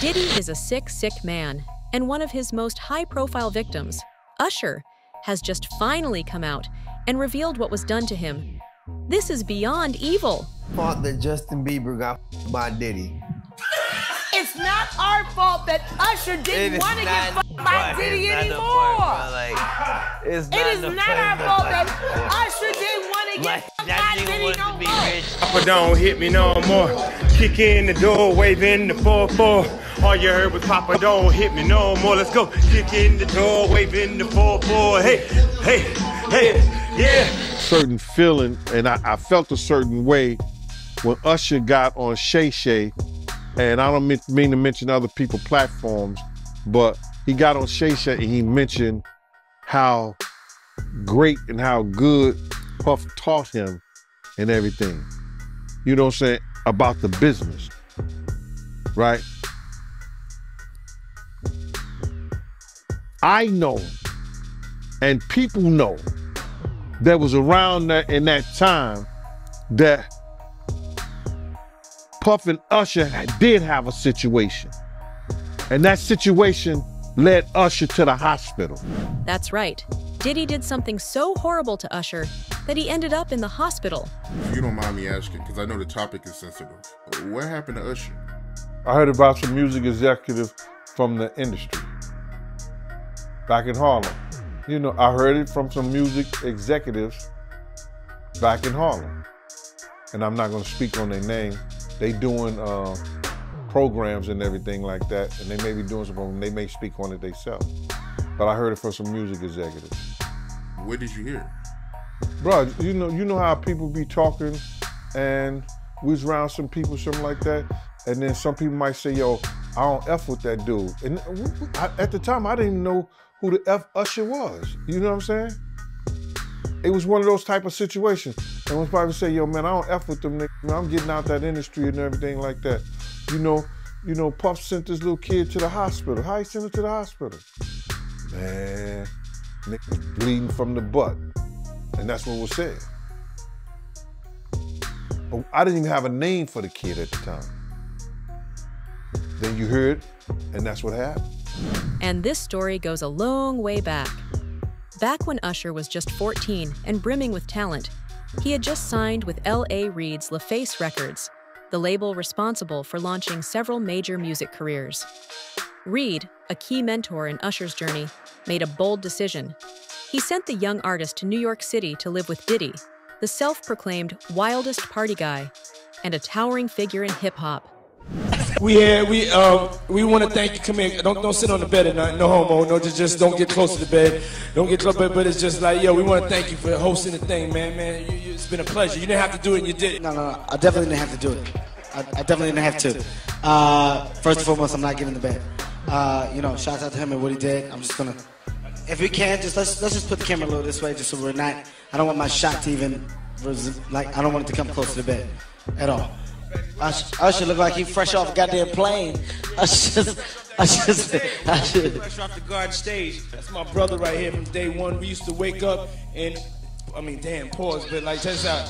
Diddy is a sick, sick man, and one of his most high-profile victims, Usher, has just finally come out and revealed what was done to him. This is beyond evil. Fault that Justin Bieber got by Diddy. It's not our fault that Usher didn't want to get fucked by Diddy anymore. It is not our fault that Usher didn't want to get fucked by Diddy no more. Papa don't hit me no more. Kick in the door, waving the 4-4. All you heard was Papa don't hit me no more. Let's go. Kick in the door, waving the 4-4. Hey, hey, hey, yeah. Certain feeling, and I felt a certain way when Usher got on Shay Shay, and I don't mean to mention other people's platforms, but he got on Shay Shay and he mentioned how great and how good Puff taught him and everything. You know what I'm saying? About the business, right? I know, and people know, that was around that in that time that Puff and Usher did have a situation. And that situation led Usher to the hospital. That's right. Diddy did something so horrible to Usher that he ended up in the hospital. If you don't mind me asking, because I know the topic is sensitive, what happened to Usher? I heard about some music executive from the industry back in Harlem. You know, I heard it from some music executives back in Harlem. And I'm not gonna speak on their name. They doing programs and everything like that, and they may be doing something, they may speak on it themselves. But I heard it from some music executives. Where did you hear? Bro, you know how people be talking, and we was around some people, something like that, and then some people might say, yo, I don't F with that dude. And at the time, I didn't even know who the F Usher was. You know what I'm saying? It was one of those type of situations. And when probably say, yo, man, I don't F with them niggas. Man, I'm getting out that industry and everything like that. You know, Puff sent this little kid to the hospital. How he sent him to the hospital? Man, niggas bleeding from the butt. And that's what was said. But I didn't even have a name for the kid at the time. Then you heard, and that's what happened. And this story goes a long way back. Back when Usher was just 14 and brimming with talent, he had just signed with L.A. Reid's LaFace Records, the label responsible for launching several major music careers. Reid, a key mentor in Usher's journey, made a bold decision. He sent the young artist to New York City to live with Diddy, the self-proclaimed wildest party guy and a towering figure in hip-hop. We want to thank you. Come here. Don't sit on the bed at night. No homo. No, just don't get close to the bed. Don't get close. But it's just like, yo, we want to thank you for hosting the thing, man. It's been a pleasure. You didn't have to do it, and you did it. No. I definitely didn't have to do it. I definitely didn't have to. First and foremost, I'm not getting the bed. Shout out to him and what he did. I'm just gonna, if we can, let's just put the camera a little this way, just so we're not. I don't want my shot to even, I don't want it to come close to the bed at all. Usher look like he fresh off a goddamn plane. Usher. Fresh off the garden stage. That's my brother right here from day one. We used to wake up and, damn, pause, but like, check this out.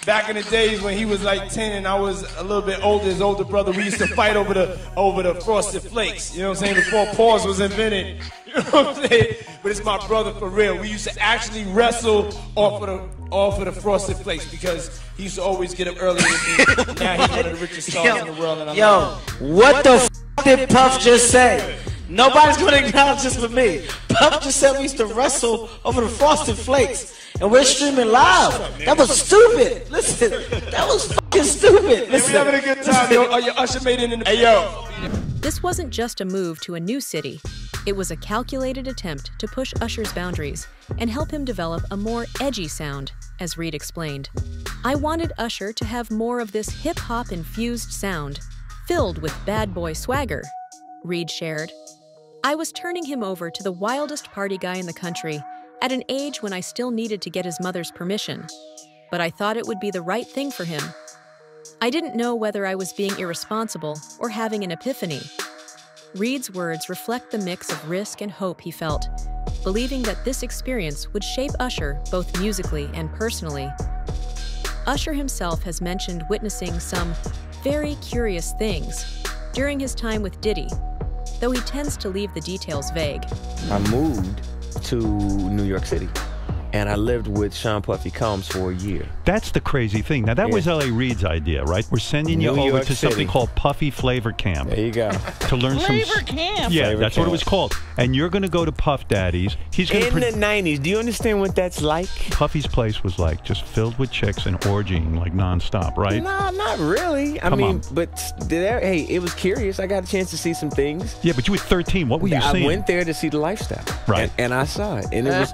Back in the days when he was like 10 and I was a little bit older, his older brother, we used to fight over the Frosted Flakes. You know what I'm saying? Before pause was invented. You know what I'm saying? But it's my brother for real. We used to actually wrestle off of the Frosted Flakes because he used to always get up early with me. Now he's one of the richest stars in the world. And what the f did Puff just say? Nobody's gonna acknowledge this but me. Puff just said we used to wrestle over the Frosted Flakes. And we're streaming live. That was stupid. Listen, that was fucking stupid. Listen. We having a good time, yo. Your Usher made it in the... Hey, yo. This wasn't just a move to a new city. It was a calculated attempt to push Usher's boundaries and help him develop a more edgy sound, as Reid explained. I wanted Usher to have more of this hip-hop infused sound, filled with bad boy swagger, Reid shared. I was turning him over to the wildest party guy in the country at an age when I still needed to get his mother's permission, but I thought it would be the right thing for him. I didn't know whether I was being irresponsible or having an epiphany. Reid's words reflect the mix of risk and hope he felt, believing that this experience would shape Usher both musically and personally. Usher himself has mentioned witnessing some very curious things, during his time with Diddy, though he tends to leave the details vague. I moved to New York City, and I lived with Sean Puffy Combs for a year. That's the crazy thing. Now, that was L.A. Reid's idea, right? We're sending you over to something called Puffy Flavor Camp. There you go. To learn Flavor Camp? Yeah, Flavor that's Camp. what it was called. And you're going to go to Puff Daddy's. He's going In the 90s, do you understand what that's like? Puffy's place was like just filled with chicks and orgying like nonstop, right? No, not really. I mean, but hey, it was curious. I got a chance to see some things. Yeah, but you were 13. What were you seeing? I went there to see the lifestyle. Right. And I saw it. And it was,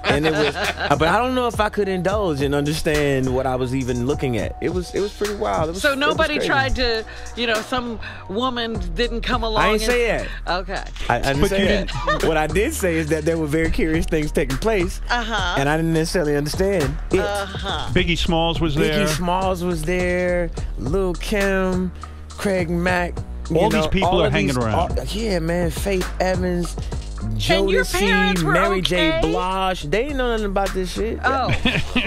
but I don't know if I could indulge and understand what I was even looking at. It was pretty wild. So nobody tried to, you know, some woman didn't come along. I didn't say that. Okay. I didn't say that. What I did say is that there were very curious things taking place, and I didn't necessarily understand it. Biggie Smalls was there. Biggie Smalls was there. Lil' Kim, Craig Mack. All these people are hanging around. Yeah, man. Faith Evans. And your parents Jodeci, were Mary okay? J. Blige. They didn't know nothing about this shit. Oh.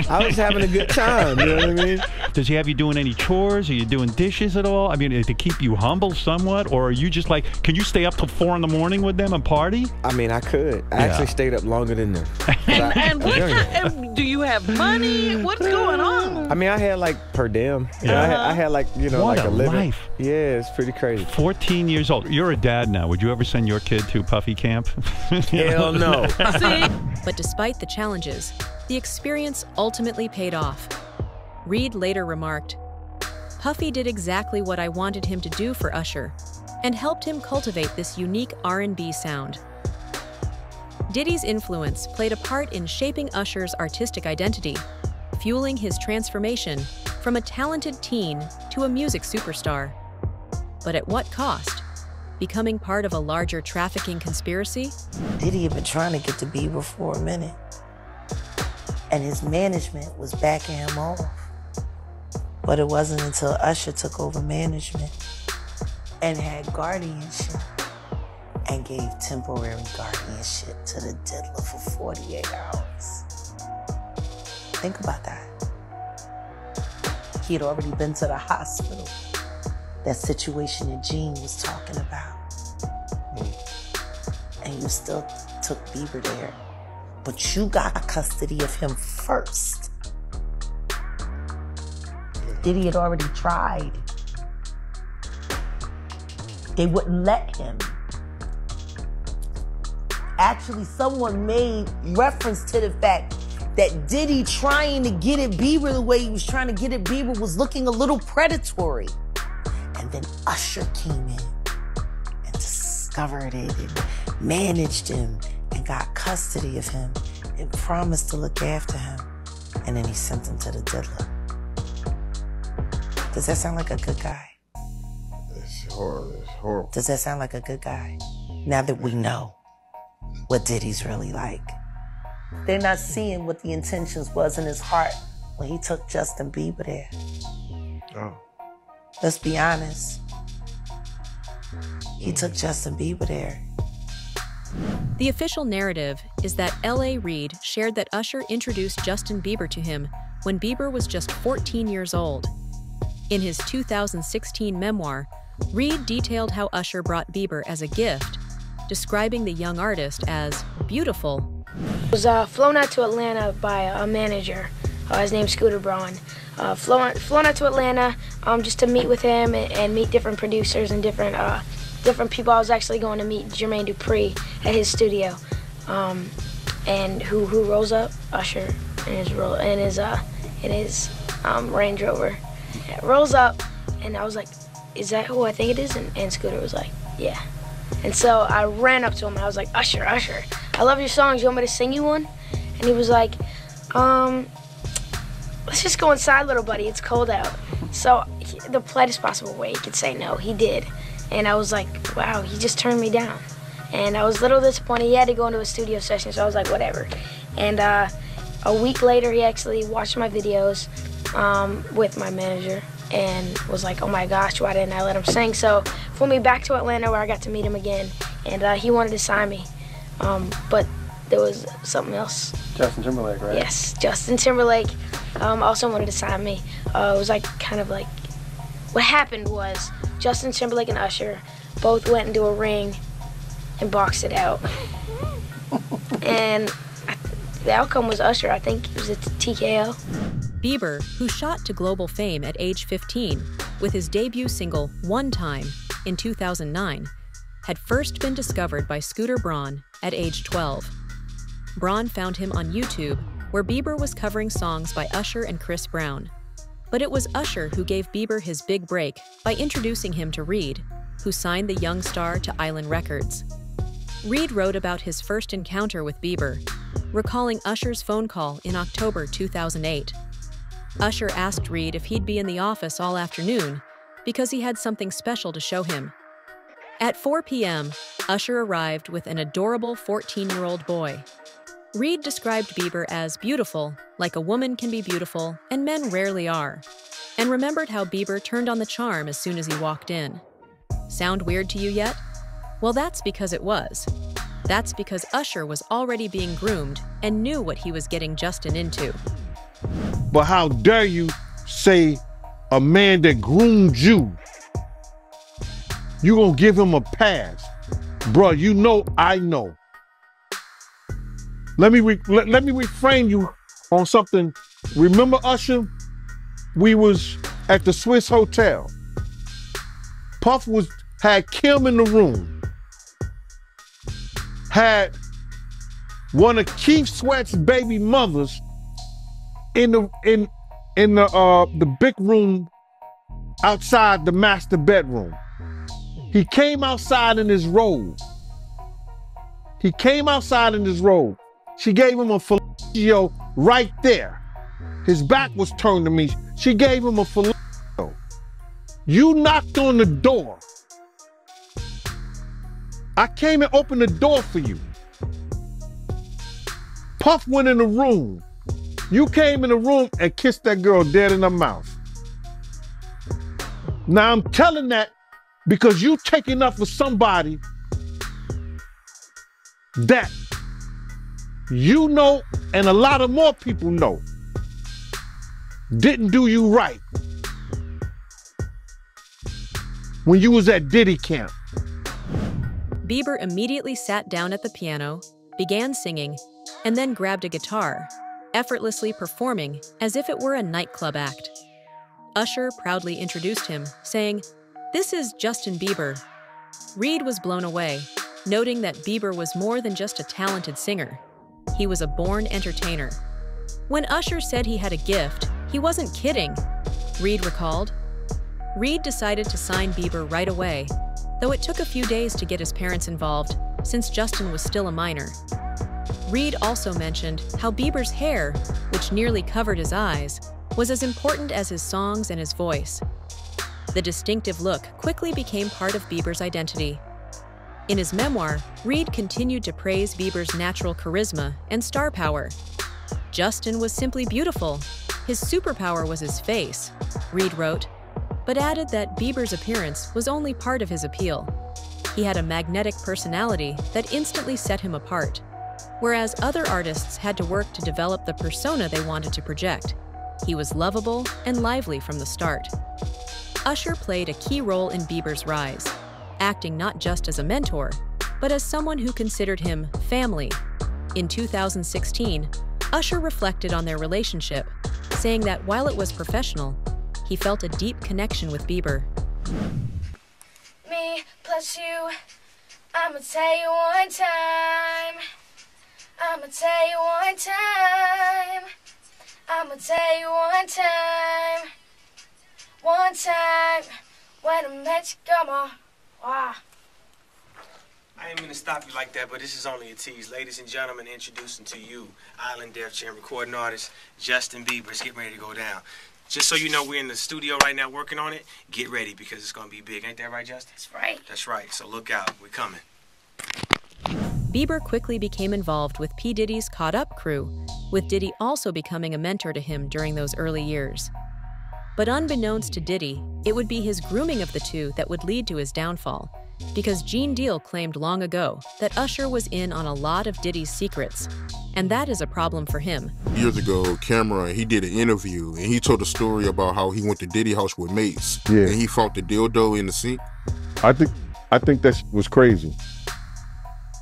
I was having a good time, you know what I mean? Does he have you doing any chores? Are you doing dishes at all? I mean, to keep you humble somewhat? Or are you just like, can you stay up till 4 in the morning with them and party? I mean, I could. I actually stayed up longer than them. And do you have money? What's going on? I mean, I had like per diem. I had like, you know, What like a a living. life. Yeah, it's pretty crazy. 14 years old. You're a dad now. Would you ever send your kid to Puffy Camp? Hell no. But despite the challenges, the experience ultimately paid off. Reid later remarked, "Puffy did exactly what I wanted him to do for Usher, and helped him cultivate this unique R&B sound." Diddy's influence played a part in shaping Usher's artistic identity, fueling his transformation from a talented teen to a music superstar. But at what cost? Becoming part of a larger trafficking conspiracy? Diddy had been trying to get to Bieber for a minute, and his management was backing him off. But it wasn't until Usher took over management and had guardianship and gave temporary guardianship to the diddler for 48 hours. Think about that. He had already been to the hospital. That situation that Gene was talking about. And you still took Bieber there, but you got custody of him first. Diddy had already tried. They wouldn't let him. Actually, someone made reference to the fact that Diddy trying to get at Bieber the way he was trying to get at Bieber was looking a little predatory. And then Usher came in and discovered it and managed him and got custody of him and promised to look after him. And then he sent him to the diddler. Does that sound like a good guy? It's horrible. It's horrible. Does that sound like a good guy? Now that we know what Diddy's really like. They're not seeing what the intentions was in his heart when he took Justin Bieber there. Oh. Let's be honest. He took Justin Bieber there. The official narrative is that L.A. Reid shared that Usher introduced Justin Bieber to him when Bieber was just 14 years old. In his 2016 memoir, Reid detailed how Usher brought Bieber as a gift, describing the young artist as beautiful. I was flown out to Atlanta by a manager. His name's Scooter Braun. Flown out to Atlanta just to meet with him and meet different producers and different people. I was actually going to meet Jermaine Dupri at his studio. And who rolls up? Usher in his Range Rover. It rolls up, and I was like, "Is that who I think it is?" And Scooter was like, "Yeah." And so I ran up to him and I was like, "Usher, I love your songs. You want me to sing you one?" And he was like, "Let's just go inside, little buddy. It's cold out." So the politest possible way he could say no, he did. And I was like, wow, he just turned me down. And I was a little disappointed. He had to go into a studio session, so I was like, whatever. And a week later, he actually watched my videos with my manager and was like, oh my gosh, why didn't I let him sing? So flew me back to Atlanta where I got to meet him again. And he wanted to sign me. But there was something else. Justin Timberlake, right? Yes, Justin Timberlake also wanted to sign me. It was like kind of like, what happened was Justin Timberlake and Usher both went into a ring and boxed it out. And the outcome was Usher. I think it was a TKO. Bieber, who shot to global fame at age 15 with his debut single One Time in 2009, had first been discovered by Scooter Braun at age 12. Braun found him on YouTube, where Bieber was covering songs by Usher and Chris Brown. But it was Usher who gave Bieber his big break by introducing him to Reed, who signed the young star to Island Records. Reed wrote about his first encounter with Bieber, recalling Usher's phone call in October 2008. Usher asked Reed if he'd be in the office all afternoon because he had something special to show him. At 4 p.m., Usher arrived with an adorable 14-year-old boy. Reed described Bieber as beautiful, like a woman can be beautiful and men rarely are, and remembered how Bieber turned on the charm as soon as he walked in. Sound weird to you yet? Well, that's because it was. That's because Usher was already being groomed and knew what he was getting Justin into. But how dare you say a man that groomed you, you gonna give him a pass? Bruh, you know I know. Let me reframe you on something. Remember Usher? We was at the Swiss Hotel. Puff had Kim in the room. Had one of Keith Sweat's baby mothers in the big room outside the master bedroom. He came outside in his robe. He came outside in his robe. She gave him a fellatio right there. His back was turned to me. She gave him a fellatio. You knocked on the door. I came and opened the door for you. Puff went in the room. You came in the room and kissed that girl dead in her mouth. Now I'm telling that because you taking up for somebody that you know and a lot of more people know didn't do you right when you was at Diddy camp. Bieber immediately sat down at the piano, began singing, and then grabbed a guitar, effortlessly performing as if it were a nightclub act. Usher proudly introduced him, saying, "This is Justin Bieber." Reed was blown away, noting that Bieber was more than just a talented singer. He was a born entertainer. When Usher said he had a gift, he wasn't kidding, Reed recalled. Reed decided to sign Bieber right away, though it took a few days to get his parents involved, since Justin was still a minor. Reed also mentioned how Bieber's hair, which nearly covered his eyes, was as important as his songs and his voice. The distinctive look quickly became part of Bieber's identity. In his memoir, Reed continued to praise Bieber's natural charisma and star power. Justin was simply beautiful. His superpower was his face, Reed wrote, but added that Bieber's appearance was only part of his appeal. He had a magnetic personality that instantly set him apart, whereas other artists had to work to develop the persona they wanted to project. He was lovable and lively from the start. Usher played a key role in Bieber's rise, acting not just as a mentor, but as someone who considered him family. In 2016, Usher reflected on their relationship, saying that while it was professional, he felt a deep connection with Bieber. Me plus you, I'ma tell you one time. I'ma tell you one time. I'ma tell you one time. One time when I met you, come on. Wow. I ain't mean to stop you like that, but this is only a tease. Ladies and gentlemen, introducing to you, Island Def Jam recording artist, Justin Bieber. It's getting ready to go down. Just so you know, we're in the studio right now working on it. Get ready because it's going to be big. Ain't that right, Justin? That's right. That's right. So look out. We're coming. Bieber quickly became involved with P. Diddy's Caught Up crew, with Diddy also becoming a mentor to him during those early years. But unbeknownst to Diddy, it would be his grooming of the two that would lead to his downfall, because Gene Deal claimed long ago that Usher was in on a lot of Diddy's secrets, and that is a problem for him. Years ago, Cameron, he did an interview, and he told a story about how he went to Diddy house with mates, Yeah. and he fought the dildo in the sink. I think I think that was crazy.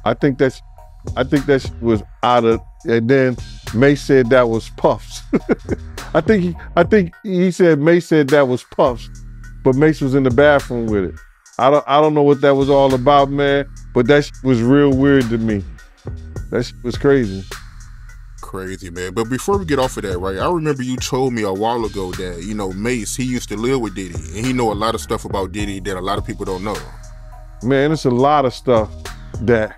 I think that was out of, and then Mace said that was Puffs. I think he said Mace said that was Puffs, but Mace was in the bathroom with it. I don't know what that was all about, man, but that was real weird to me. That was crazy. Crazy, man. But before we get off of that, right, I remember you told me a while ago that, you know, Mace, he used to live with Diddy, and he know a lot of stuff about Diddy that a lot of people don't know. Man, it's a lot of stuff that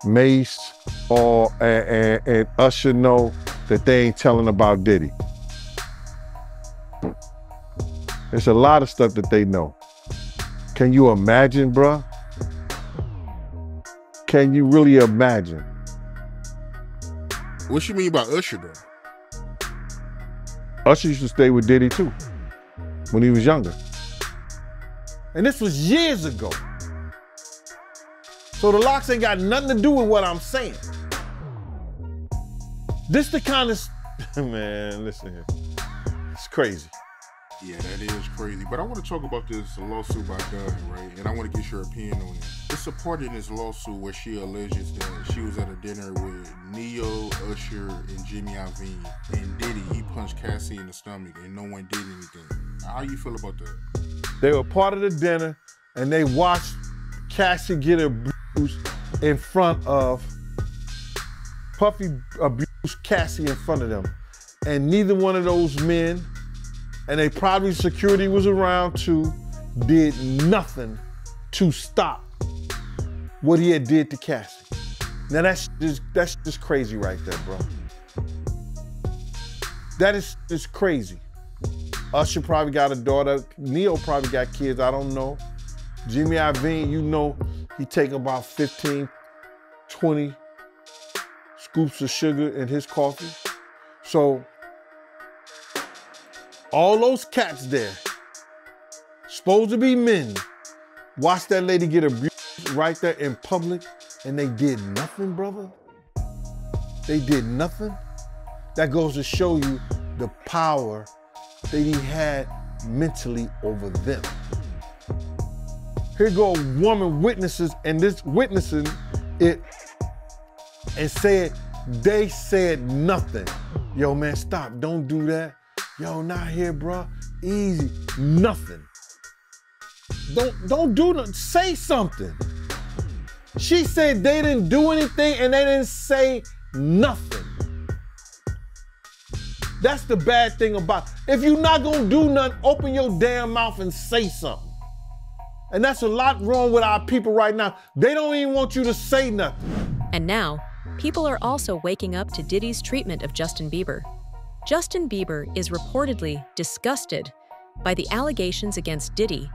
Mace and Usher know that they ain't telling about Diddy. There's a lot of stuff that they know. Can you imagine, bruh? Can you really imagine? What you mean by Usher, though? Usher used to stay with Diddy, too, when he was younger. And this was years ago. So the locks ain't got nothing to do with what I'm saying. This the kind of, man, listen here. It's crazy. Yeah, that is crazy. But I want to talk about this lawsuit by Doug, right? And I want to get your opinion on it. It's a part in this lawsuit where she alleges that she was at a dinner with Neo, Usher, and Jimmy Iovine. And Diddy, he punched Cassie in the stomach and no one did anything. How you feel about that? They were part of the dinner and they watched Cassie get abused in front of, Puffy abused Cassie in front of them. And neither one of those men, and they probably security was around too, did nothing to stop what he had did to Cassie. Now that's just crazy right there, bro. That is just crazy. Usher probably got a daughter. Neo probably got kids, I don't know. Jimmy Iovine, you know, he take about 15, 20 scoops of sugar in his coffee. So, all those cats there, supposed to be men, watch that lady get abused right there in public, and they did nothing, brother. They did nothing. That goes to show you the power that he had mentally over them. Here go a woman witnesses, and this witnessing it, and said, they said nothing. Yo, man, stop, don't do that. Yo, not here, bro. Easy, nothing. Don't do nothing, say something. She said they didn't do anything and they didn't say nothing. That's the bad thing about it. If you're not gonna do nothing, open your damn mouth and say something. And that's a lot wrong with our people right now. They don't even want you to say nothing. And now, people are also waking up to Diddy's treatment of Justin Bieber. Justin Bieber is reportedly disgusted by the allegations against Diddy,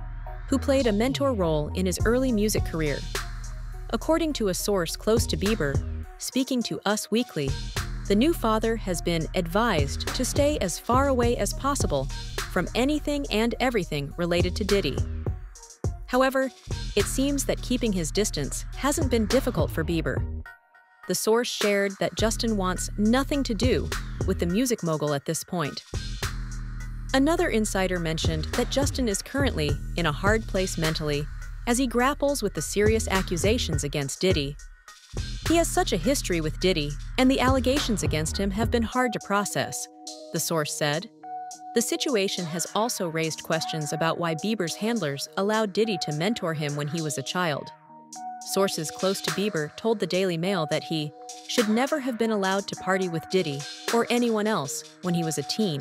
who played a mentor role in his early music career. According to a source close to Bieber, speaking to Us Weekly, the new father has been advised to stay as far away as possible from anything and everything related to Diddy. However, it seems that keeping his distance hasn't been difficult for Bieber. The source shared that Justin wants nothing to do with the music mogul at this point. Another insider mentioned that Justin is currently in a hard place mentally as he grapples with the serious accusations against Diddy. He has such a history with Diddy, and the allegations against him have been hard to process, the source said. The situation has also raised questions about why Bieber's handlers allowed Diddy to mentor him when he was a child. Sources close to Bieber told the Daily Mail that he should never have been allowed to party with Diddy or anyone else when he was a teen.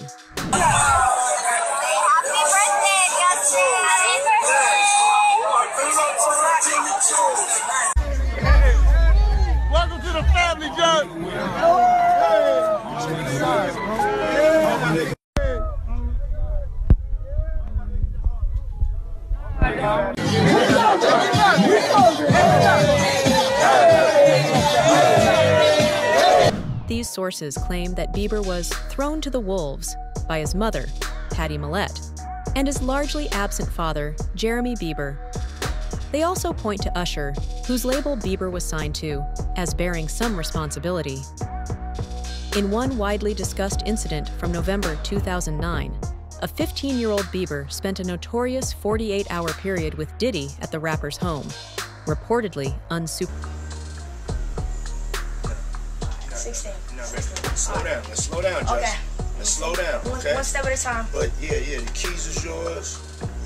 Welcome to the family, John. These sources claim that Bieber was thrown to the wolves by his mother, Patty Millett, and his largely absent father, Jeremy Bieber. They also point to Usher, whose label Bieber was signed to, as bearing some responsibility. In one widely discussed incident from November 2009, a 15-year-old Bieber spent a notorious 48-hour period with Diddy at the rapper's home. reportedly unsupervised. 16. Slow down. Let's slow down, Justin. Okay. Let's slow down, okay? One step at a time. But yeah, the keys is yours.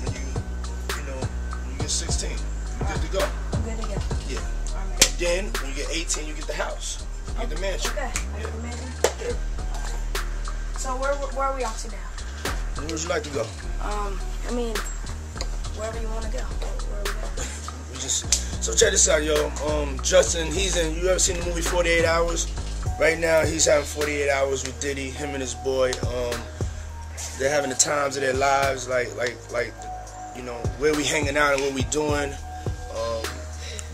When you get 16, you're good to go. I'm good to go. Yeah. And then when you get 18, you get the house. You get the mansion. Okay. I get the mansion. Yeah. So where are we off to now? Where would you like to go? I mean, wherever you want to go. Where are we going? So check this out, yo. Justin, you ever seen the movie 48 Hours? Right now, he's having 48 hours with Diddy, him and his boy. They're having the times of their lives, like, where we hanging out and what we doing.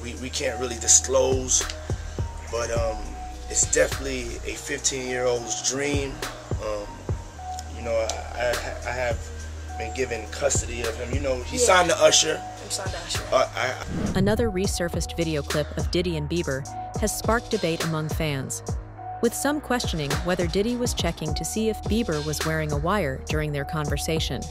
We can't really disclose, but it's definitely a 15-year-old's dream. I have been given custody of him. He signed to Usher. I'm signed to Usher. Another resurfaced video clip of Diddy and Bieber has sparked debate among fans, with some questioning whether Diddy was checking to see if Bieber was wearing a wire during their conversation.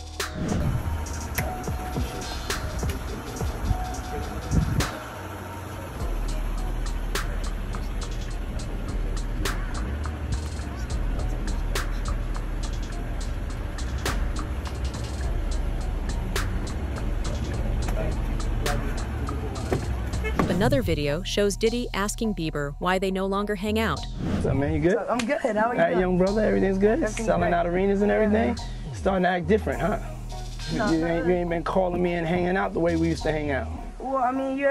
Another video shows Diddy asking Bieber why they no longer hang out. What's up, man? You good? I'm good. How are you? All right, young brother, everything's good? Everything's Selling great. out arenas and everything? Yeah. Starting to act different, huh? No, you ain't been calling me and hanging out the way we used to hang out. Well, I mean, you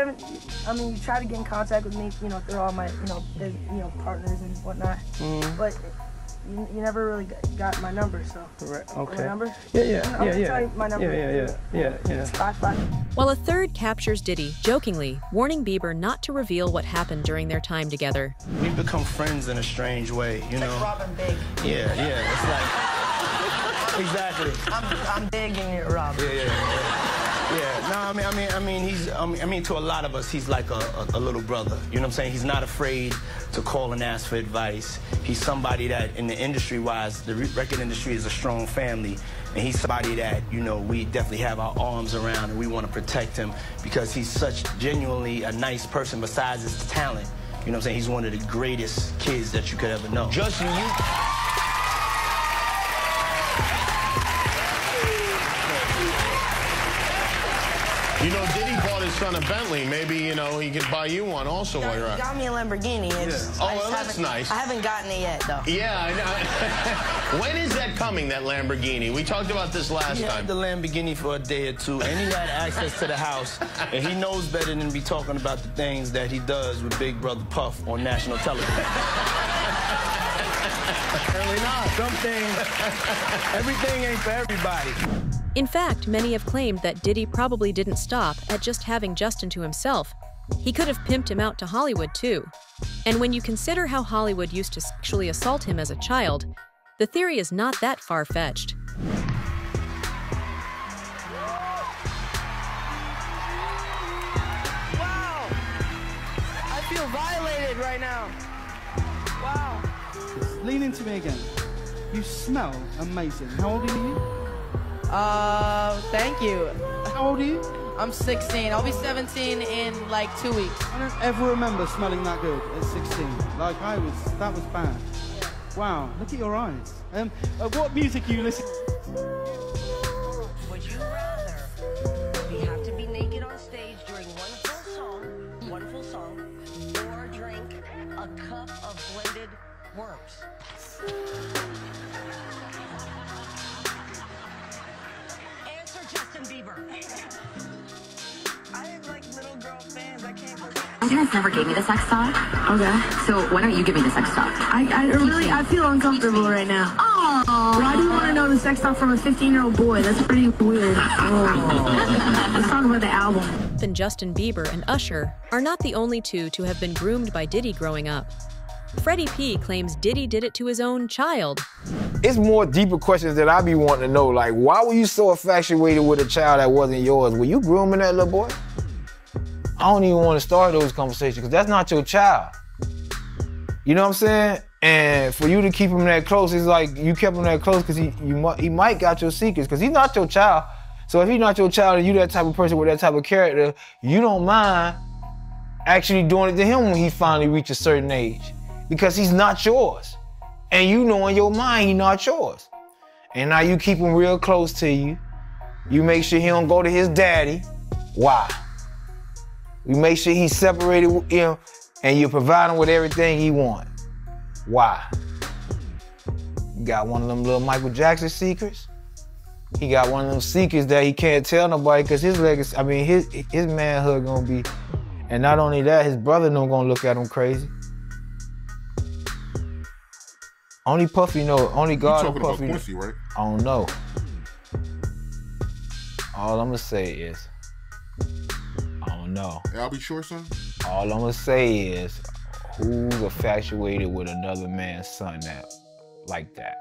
tried to get in contact with me, through all my, partners and whatnot. But you never really got my number, so. Correct. Okay. My number? Yeah. Tell you my number. Yeah. It's 55. While a third captures Diddy jokingly warning Bieber not to reveal what happened during their time together. We've become friends in a strange way, you know? Like Robin Big. Yeah. It's like exactly. I'm big and you're Robin. Yeah. No, I mean, to a lot of us, he's like a little brother. You know what I'm saying? He's not afraid to call and ask for advice. He's somebody that, in the industry-wise, the record industry is a strong family, and he's somebody that, we definitely have our arms around, and we want to protect him because he's such genuinely a nice person besides his talent. You know what I'm saying? He's one of the greatest kids that you could ever know. Justin, Diddy bought his son a Bentley. Maybe, he could buy you one also while you're He out. got me a Lamborghini. Oh, well, that's nice. I haven't gotten it yet, though. Yeah, I know. When is that coming, that Lamborghini? We talked about this last He time. had the Lamborghini for a day or two, and he had access to the house, and he knows better than to be talking about the things that he does with Big Brother Puff on national television. Apparently not. Some things, everything ain't for everybody. In fact, many have claimed that Diddy probably didn't stop at just having Justin to himself. He could have pimped him out to Hollywood, too. And when you consider how Hollywood used to sexually assault him as a child, the theory is not that far-fetched. Wow! I feel violated right now. Wow. Lean into me again. You smell amazing. How old are you? Thank you. How old are you? I'm 16. I'll be 17 in like 2 weeks. I don't ever remember smelling that good at 16. Like that was bad. Wow, look at your eyes. What music are you listening to? Would you rather we have to be naked on stage during one full song, or drink a cup of blended worms? Answer Justin Bieber. I have like little girl fans. I can't believe it. You guys never gave me the sex talk. Okay. So why don't you give me the sex talk? I feel uncomfortable right now. Oh. Why do you want to know the sex talk from a 15-year-old boy? That's pretty weird. Oh. Let's talk about the album. Then Justin Bieber and Usher are not the only two to have been groomed by Diddy growing up. Freddie P claims Diddy did it to his own child. It's more deeper questions that I be wanting to know, like, why were you so infatuated with a child that wasn't yours? Were you grooming that little boy? I don't even want to start those conversations because that's not your child. You know what I'm saying? And for you to keep him that close, it's like you kept him that close because he might got your secrets because he's not your child. So if he's not your child and you that type of person with that type of character, you don't mind actually doing it to him when he finally reaches a certain age. Because he's not yours. And you know in your mind he's not yours. And now you keep him real close to you. You make sure he don't go to his daddy. Why? You make sure he's separated with him and you provide him with everything he wants. Why? You got one of them little Michael Jackson secrets. He got one of them secrets that he can't tell nobody because his legacy, I mean, his manhood gonna be, and not only that, his brother no gonna look at him crazy. Only Puffy know, only God and Puffy. You talking about Quincy, right? I don't know. All I'm gonna say is, I don't know. I'll be sure, son. All I'm gonna say is, who's infatuated with another man's son like that?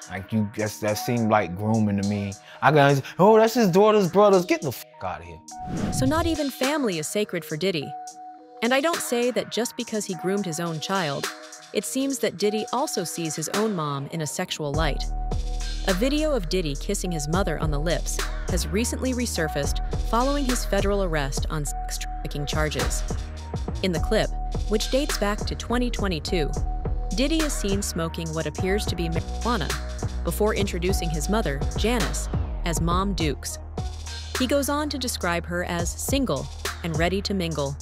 Like you, that seemed like grooming to me. I got, oh, that's his daughter's brothers. Get the f out of here. So not even family is sacred for Diddy. And I don't say that just because he groomed his own child. It seems that Diddy also sees his own mom in a sexual light. A video of Diddy kissing his mother on the lips has recently resurfaced following his federal arrest on sex trafficking charges. In the clip, which dates back to 2022, Diddy is seen smoking what appears to be marijuana before introducing his mother, Janice, as Mom Dukes. He goes on to describe her as single and ready to mingle.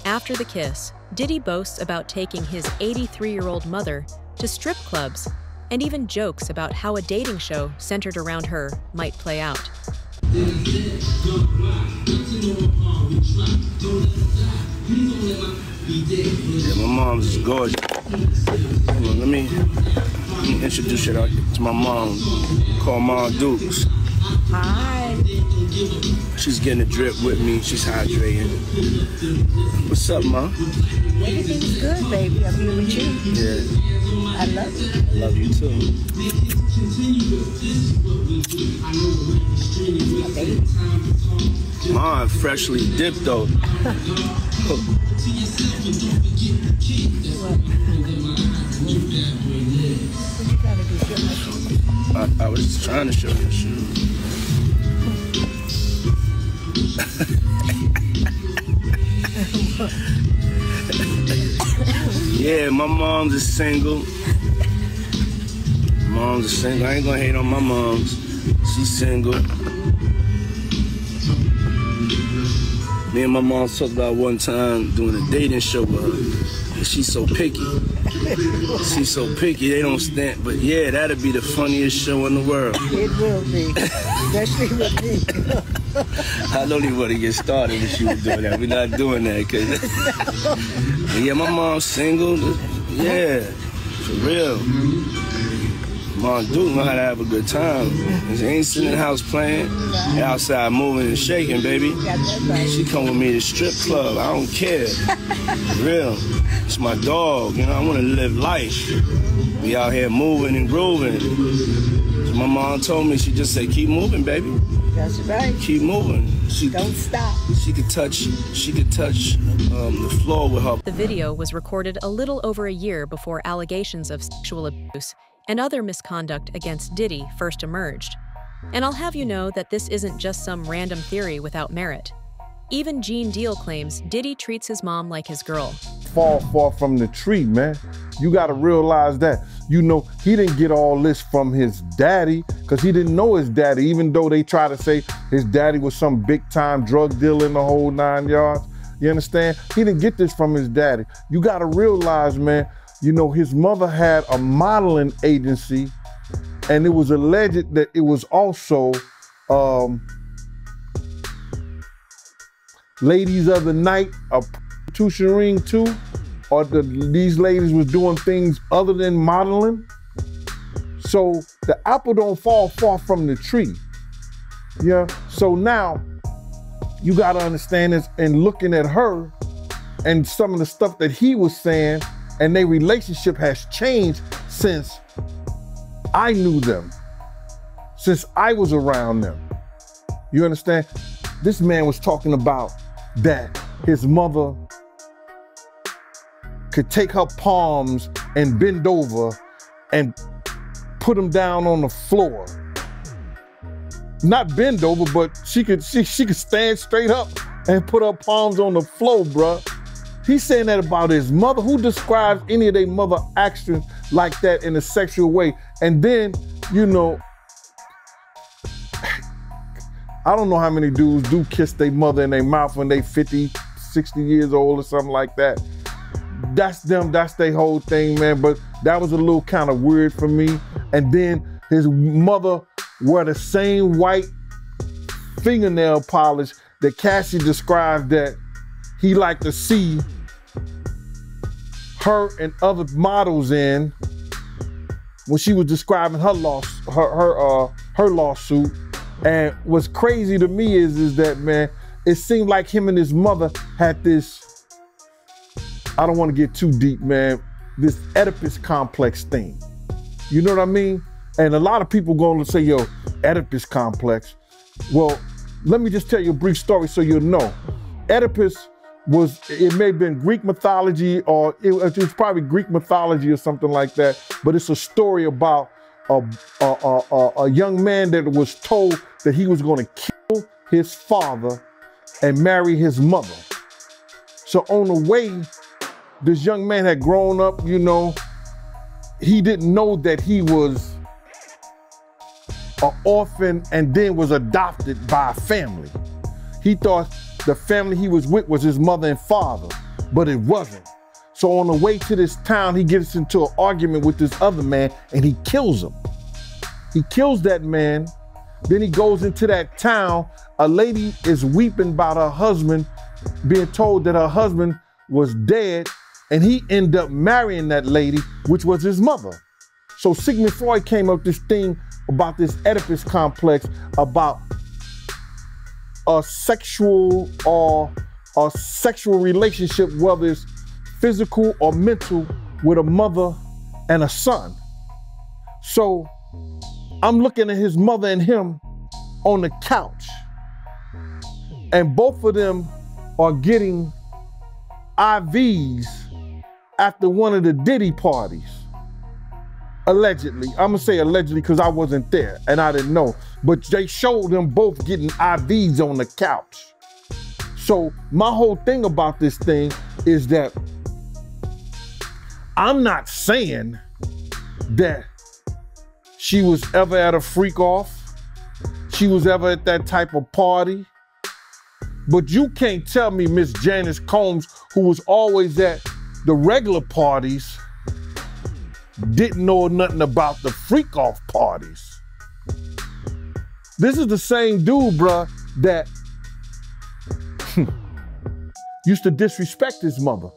After the kiss, Diddy boasts about taking his 83-year-old mother to strip clubs and even jokes about how a dating show centered around her might play out. Yeah, my mom's gorgeous. Let me introduce you to my mom, called Mom Dukes. Hi. She's getting a drip with me. She's hydrating. What's up, Mom? Everything's good, baby. I'm here with you. Yeah. I love you. I love you too. Mom, freshly dipped though. I was just trying to show you a shoe. Yeah, my mom's a single. Mom's a single. I ain't gonna hate on my mom's. She's single. Me and my mom talked about one time doing a dating show with her. And she's so picky. She's so picky, they don't stand. But yeah, that'd be the funniest show in the world. It will be, especially with me. I don't even want to get started if she was doing that. We're not doing that. Cause yeah, my mom's single. Yeah, for real. Mom Duke know how to have a good time. She ain't sitting in the house playing. They outside moving and shaking, baby. She come with me to the strip club. I don't care. For real. It's my dog. You know, I want to live life. We out here moving and grooving. So my mom told me, she just said, keep moving, baby. That's right. Keep moving. Don't stop. She could touch the floor with her. The video was recorded a little over a year before allegations of sexual abuse and other misconduct against Diddy first emerged. And I'll have you know that this isn't just some random theory without merit. Even Gene Deal claims Diddy treats his mom like his girl. Fall far from the tree, man. You gotta realize that. You know, he didn't get all this from his daddy, because he didn't know his daddy, even though they try to say his daddy was some big time drug dealer in the whole 9 yards. You understand? He didn't get this from his daddy. You gotta realize, man, you know, his mother had a modeling agency, and it was alleged that it was also ladies of the night, a prostitution ring too, or these ladies was doing things other than modeling. So the apple don't fall far from the tree. Yeah. So now you got to understand this, and looking at her and some of the stuff that he was saying, and their relationship has changed since I knew them, since I was around them. You understand? This man was talking about that his mother could take her palms and bend over and put them down on the floor. Not bend over, but she could stand straight up and put her palms on the floor, bruh. He's saying that about his mother. Who describes any of their mother actions like that in a sexual way? And then, you know, I don't know how many dudes do kiss their mother in their mouth when they 50, 60 years old or something like that. That's them, that's their whole thing, man. But that was a little kind of weird for me. And then his mother wore the same white fingernail polish that Cassie described that he liked to see her and other models in when she was describing her lawsuit. And what's crazy to me is that, man, it seemed like him and his mother had this, I don't want to get too deep, man, this Oedipus complex thing. You know what I mean? And a lot of people going to say, yo, Oedipus complex. Well, let me just tell you a brief story so you'll know. Oedipus was, it may have been Greek mythology, or it was probably Greek mythology or something like that, but it's a story about a young man that was told that he was going to kill his father and marry his mother. So on the way, this young man had grown up, you know, he didn't know that he was an orphan and then was adopted by a family. He thought the family he was with was his mother and father, but it wasn't. So on the way to this town, he gets into an argument with this other man and he kills him. He kills that man. Then he goes into that town. A lady is weeping about her husband, being told that her husband was dead, and he ended up marrying that lady, which was his mother. So Sigmund Freud came up with this thing about this Oedipus complex, about a sexual relationship, whether it's physical or mental, with a mother and a son. So I'm looking at his mother and him on the couch, and both of them are getting IVs after one of the Diddy parties. Allegedly. I'm gonna say allegedly because I wasn't there and I didn't know, but they showed them both getting IVs on the couch. So my whole thing about this thing is that I'm not saying that she was ever at a freak off, she was ever at that type of party, but you can't tell me Miss Janice Combs, who was always at the regular parties, didn't know nothing about the freak off parties. This is the same dude, bruh, that used to disrespect his mother.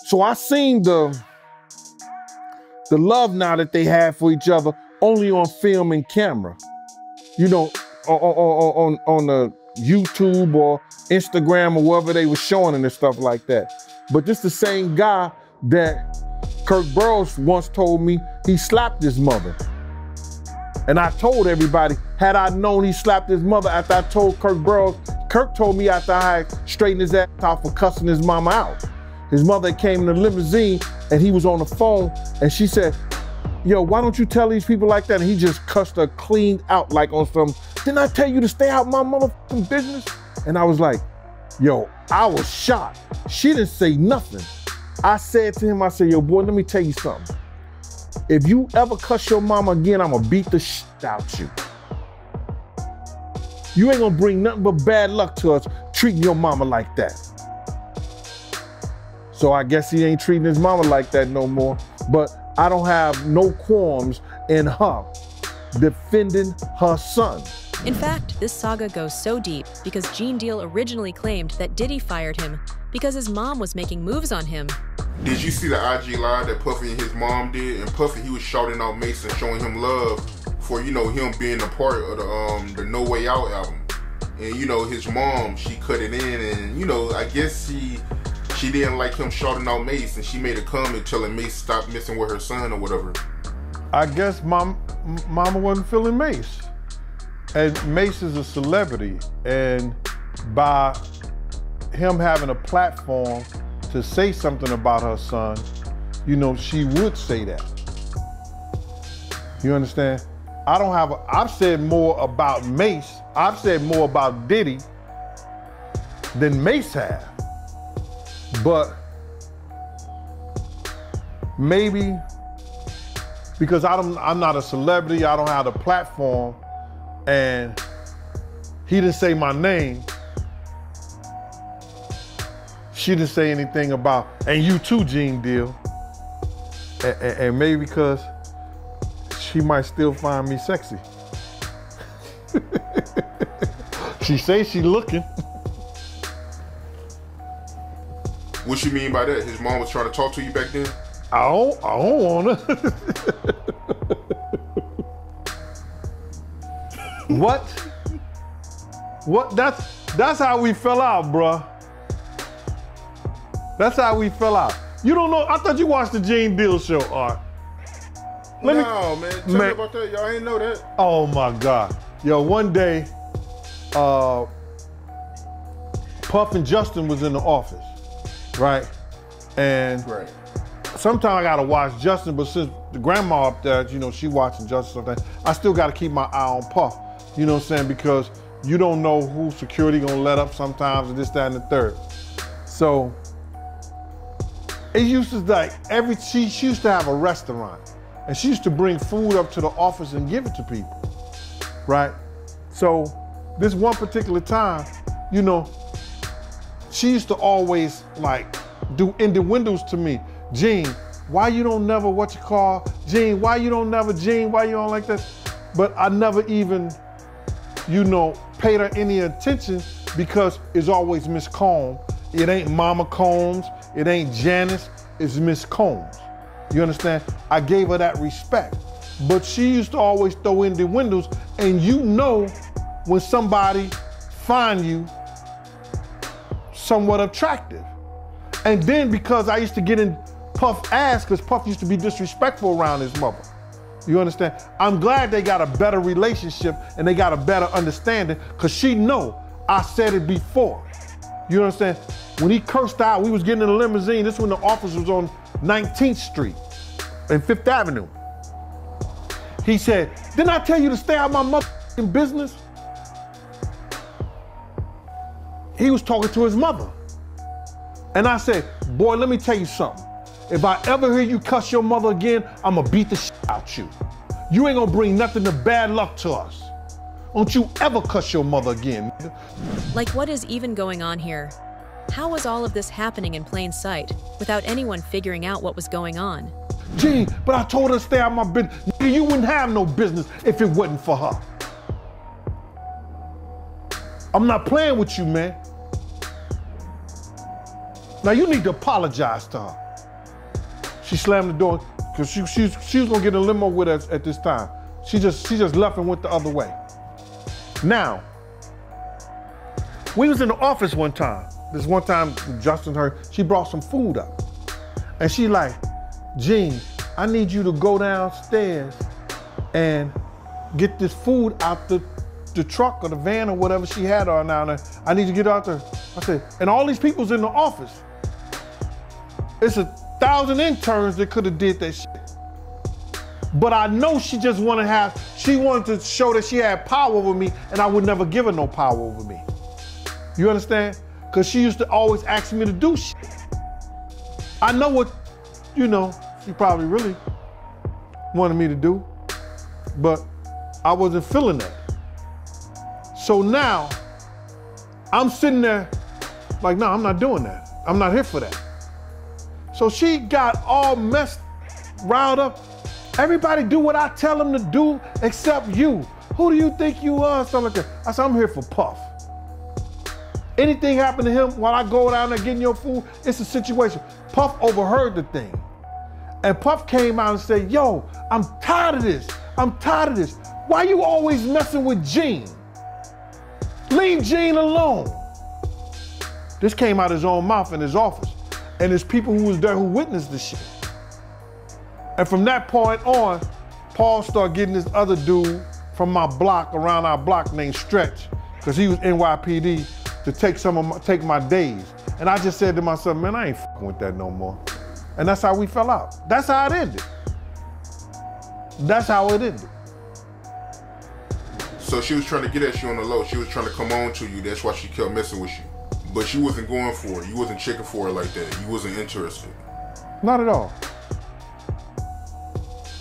So I seen the love now that they have for each other only on film and camera. You know, on the YouTube or Instagram or wherever they were showing it and stuff like that. But this the same guy that Kirk Burrows once told me he slapped his mother. And I told everybody, had I known he slapped his mother after I told Kirk Burrows, Kirk told me after I had straightened his ass out for cussing his mama out. His mother came in the limousine and he was on the phone and she said, yo, why don't you tell these people like that? And he just cussed her clean out like on some, didn't I tell you to stay out my motherfucking business? And I was like, yo, I was shocked. She didn't say nothing. I said to him, I said, yo, boy, let me tell you something. If you ever cuss your mama again, I'm gonna beat the shit out you. You ain't gonna bring nothing but bad luck to us treating your mama like that. So I guess he ain't treating his mama like that no more. But I don't have no qualms in her defending her son. In fact, this saga goes so deep because Gene Deal originally claimed that Diddy fired him because his mom was making moves on him. Did you see the IG live that Puffy and his mom did? And Puffy, he was shouting out Mason, showing him love for, you know, him being a part of the No Way Out album. And, you know, his mom, she cut it in and, you know, I guess she didn't like him shouting out Mace, and she made a comment telling Mace stop messing with her son or whatever. I guess mama wasn't feeling Mace. And Mace is a celebrity, and by him having a platform to say something about her son, you know, she would say that. You understand? I've said more about Mace, I've said more about Diddy than Mace have. But maybe because I'm not a celebrity, I don't have the platform, and he didn't say my name. She didn't say anything about, and you too, Gene Deal. And maybe because she might still find me sexy. She say she looking. What you mean by that? His mom was trying to talk to you back then? I don't wanna. What? That's how we fell out, bruh. That's how we fell out. You don't know? I thought you watched the Gene Deal show, Art. No, man. Tell me about that. Y'all ain't know that. Oh my God. Yo, one day, Puff and Justin was in the office, right? And sometimes I gotta watch Justin, but since the grandma up there, you know, she watching Justin sometimes, I still gotta keep my eye on Puff. You know what I'm saying? Because you don't know who security gonna let up sometimes, and this, that, and the third. So, it used to like, she used to have a restaurant, and she used to bring food up to the office and give it to people, right? So, this one particular time, you know, she used to always like do innuendos to me. Gene, why you don't never Gene, why you don't never, Gene, why you don't like that? But I never even, you know, paid her any attention because it's always Miss Combs. It ain't Mama Combs, it ain't Janice, it's Miss Combs. You understand? I gave her that respect. But she used to always throw in the windows, and you know when somebody find you somewhat attractive. And then because I used to get in Puff's ass, because Puff used to be disrespectful around his mother. You understand? I'm glad they got a better relationship and they got a better understanding, because she know I said it before. You understand? When he cursed out, we was getting in a limousine. This when the office was on 19th Street and 5th Avenue. He said, didn't I tell you to stay out of my motherfucking business? He was talking to his mother. And I said, boy, let me tell you something. If I ever hear you cuss your mother again, I'ma beat the shit out you. You ain't gonna bring nothing but bad luck to us. Don't you ever cuss your mother again. Like, what is even going on here? How was all of this happening in plain sight without anyone figuring out what was going on? Gene, but I told her to stay out of my business. Nigga, you wouldn't have no business if it wasn't for her. I'm not playing with you, man. Now you need to apologize to her. She slammed the door because she was gonna get in a limo with us at this time. She just left and went the other way. Now, we was in the office one time. This one time, Justin heard, she brought some food up. And she like, Gene, I need you to go downstairs and get this food out the truck or the van or whatever she had on down there. I need you to get out there. I said, and all these people's in the office. It's 1,000 interns that could have did that shit. But I know she just wanted to show that she had power over me, and I would never give her no power over me. You understand? Because she used to always ask me to do shit. I know what, you know, she probably really wanted me to do, but I wasn't feeling that. So now, I'm sitting there like, no, I'm not doing that. I'm not here for that. So she got all riled up. Everybody do what I tell them to do except you. Who do you think you are? Something like that. I said, I'm here for Puff. Anything happen to him while I go down there getting your food, it's a situation. Puff overheard the thing. And Puff came out and said, yo, I'm tired of this. I'm tired of this. Why you always messing with Gene? Leave Gene alone. This came out of his own mouth in his office. And there's people who was there who witnessed this shit. And from that point on, Paul started getting this other dude from my block, around our block, named Stretch, because he was NYPD, to take my days. And I just said to myself, man, I ain't fucking with that no more. And that's how we fell out. That's how it ended. That's how it ended. So she was trying to get at you on the low. She was trying to come on to you. That's why she kept messing with you. But you wasn't going for it. You wasn't checking for it like that. You wasn't interested. Not at all.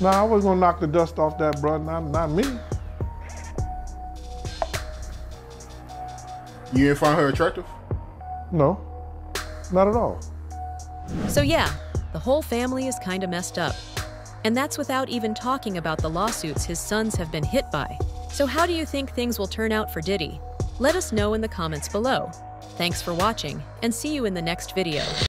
Nah, I was gonna knock the dust off that, bro. Not me. You didn't find her attractive? No, not at all. So yeah, the whole family is kinda messed up. And that's without even talking about the lawsuits his sons have been hit by. So how do you think things will turn out for Diddy? Let us know in the comments below. Thanks for watching, and see you in the next video.